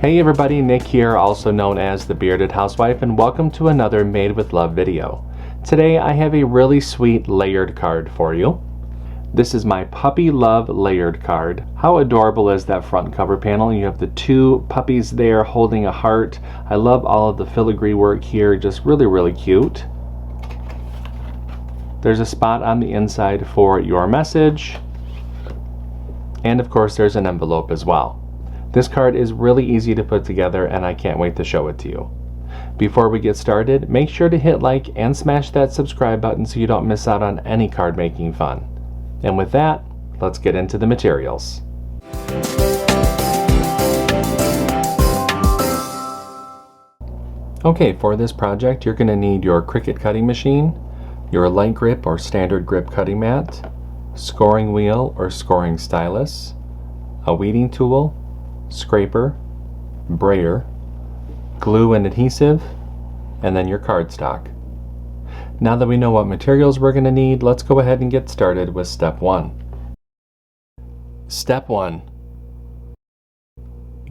Hey everybody, Nick here, also known as the Bearded Housewife, and welcome to another Made with Love video. Today I have a really sweet layered card for you. This is my Puppy Love layered card. How adorable is that front cover panel? You have the two puppies there holding a heart. I love all of the filigree work here, just really cute. There's a spot on the inside for your message, and of course there's an envelope as well. This card is really easy to put together and I can't wait to show it to you. Before we get started, make sure to hit like and smash that subscribe button so you don't miss out on any card making fun. And with that, let's get into the materials. Okay, for this project you're going to need your CRICUT cutting machine, your light grip or standard grip cutting mat, scoring wheel or scoring stylus, a weeding tool, scraper, brayer, glue and adhesive, and then your cardstock. Now that we know what materials we're going to need, let's go ahead and get started with step 1. Step 1.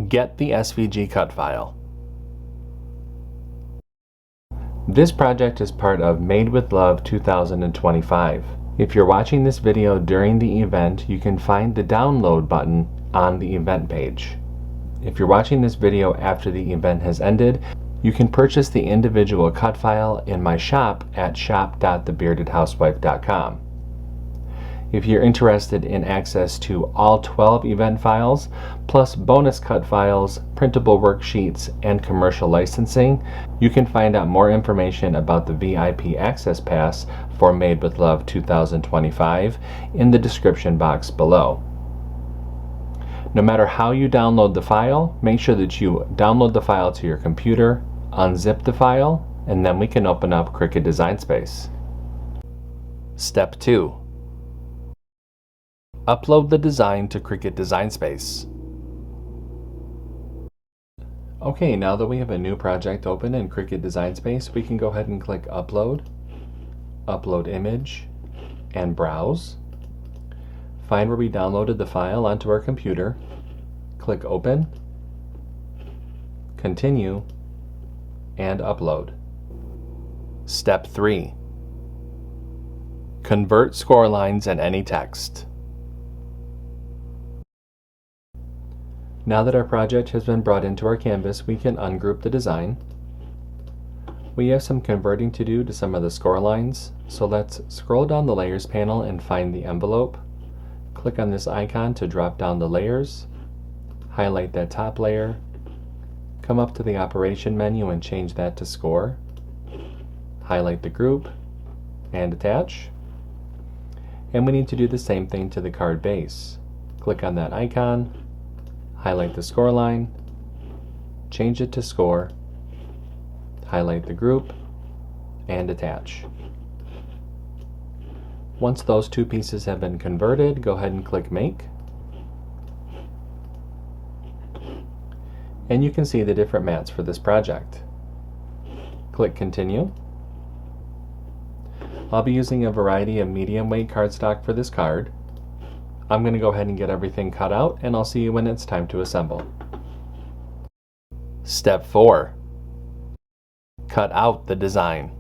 Get the SVG cut file. This project is part of Made with Love 2025. If you're watching this video during the event, you can find the download button on the event page. If you're watching this video after the event has ended, you can purchase the individual cut file in my shop at shop.thebeardedhousewife.com. If you're interested in access to all 12 event files, plus bonus cut files, printable worksheets, and commercial licensing, you can find out more information about the VIP Access Pass for Made with Love 2025 in the description box below. No matter how you download the file, make sure that you download the file to your computer, unzip the file, and then we can open up CRICUT Design Space. Step 2. Upload the design to CRICUT Design Space. Okay, now that we have a new project open in CRICUT Design Space, we can go ahead and click Upload, Upload Image, and Browse. Find where we downloaded the file onto our computer, click Open, Continue, and Upload. Step 3. Convert score lines and any text. Now that our project has been brought into our canvas, we can ungroup the design. We have some converting to do to some of the score lines, so let's scroll down the Layers panel and find the envelope. Click on this icon to drop down the layers, highlight that top layer, come up to the operation menu and change that to score, highlight the group, and attach. And we need to do the same thing to the card base. Click on that icon, highlight the score line, change it to score, highlight the group, and attach. Once those two pieces have been converted, go ahead and click Make. And you can see the different mats for this project. Click Continue. I'll be using a variety of medium weight cardstock for this card. I'm going to go ahead and get everything cut out, and I'll see you when it's time to assemble. Step 4. Cut out the design.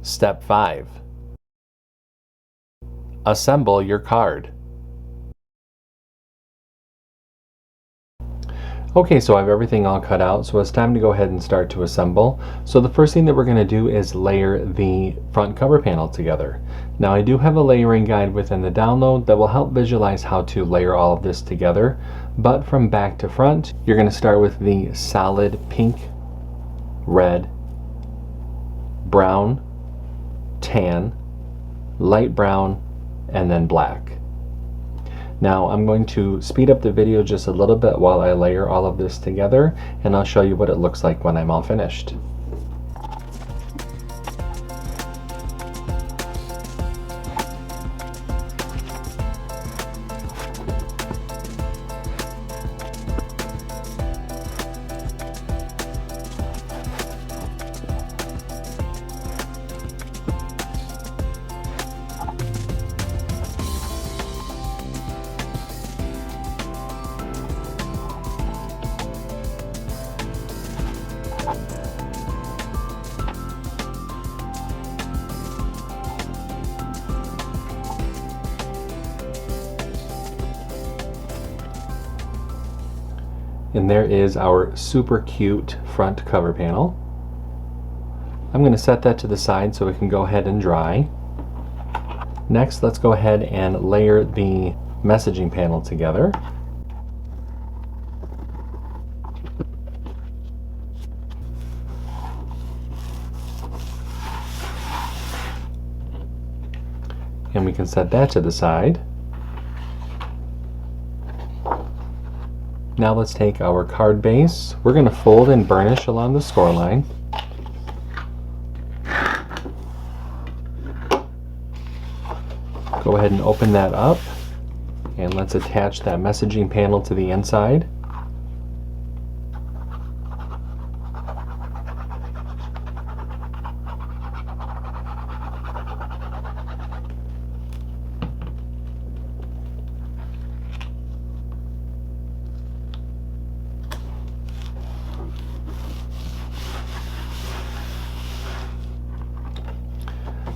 Step 5. Assemble your card. Okay, so I have everything all cut out, so it's time to go ahead and start to assemble. So the first thing that we're going to do is layer the front cover panel together. Now I do have a layering guide within the download that will help visualize how to layer all of this together, but from back to front, you're going to start with the solid pink, red, brown, tan, light brown, and then black. Now I'm going to speed up the video just a little bit while I layer all of this together, and I'll show you what it looks like when I'm all finished. And there is our super cute front cover panel. I'm going to set that to the side so it can go ahead and dry. Next, let's go ahead and layer the messaging panel together. And we can set that to the side. Now let's take our card base. We're going to fold and burnish along the score line. Go ahead and open that up, and let's attach that messaging panel to the inside.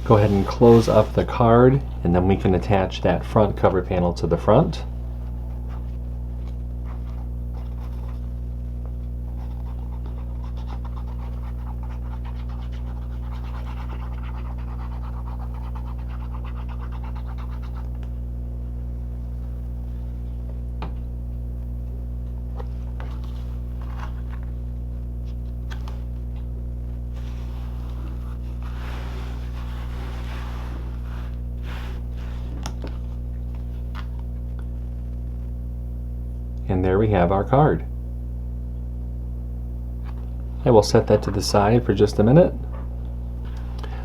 Go ahead and close up the card, and then we can attach that front cover panel to the front. And there we have our card. I will set that to the side for just a minute.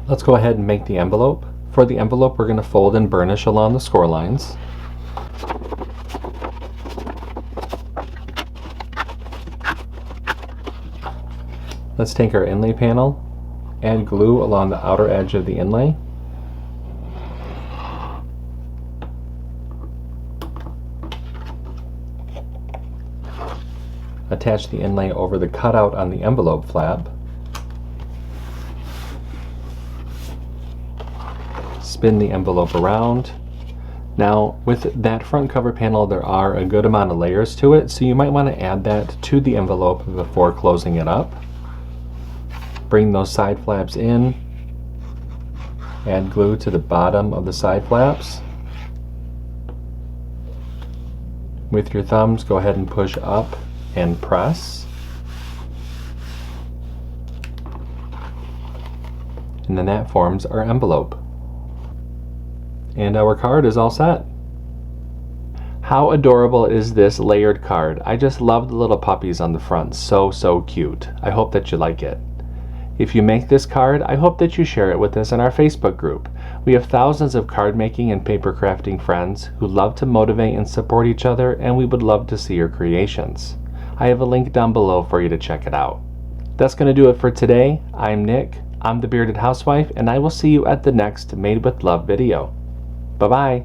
Let's go ahead and make the envelope. For the envelope, we're going to fold and burnish along the score lines. Let's take our inlay panel, add glue along the outer edge of the inlay. Attach the inlay over the cutout on the envelope flap. Spin the envelope around. Now, with that front cover panel, there are a good amount of layers to it, so you might want to add that to the envelope before closing it up. Bring those side flaps in. Add glue to the bottom of the side flaps. With your thumbs, go ahead and push up and press, and then that forms our envelope, and our card is all set. How adorable is this layered card? I just love the little puppies on the front. So cute. I hope that you like it. If you make this card, I hope that you share it with us in our Facebook group. We have thousands of card making and paper crafting friends who love to motivate and support each other, and we would love to see your creations. I have a link down below for you to check it out. That's going to do it for today. I'm Nick, I'm the Bearded Housewife, and I will see you at the next Made with Love video. Bye-bye.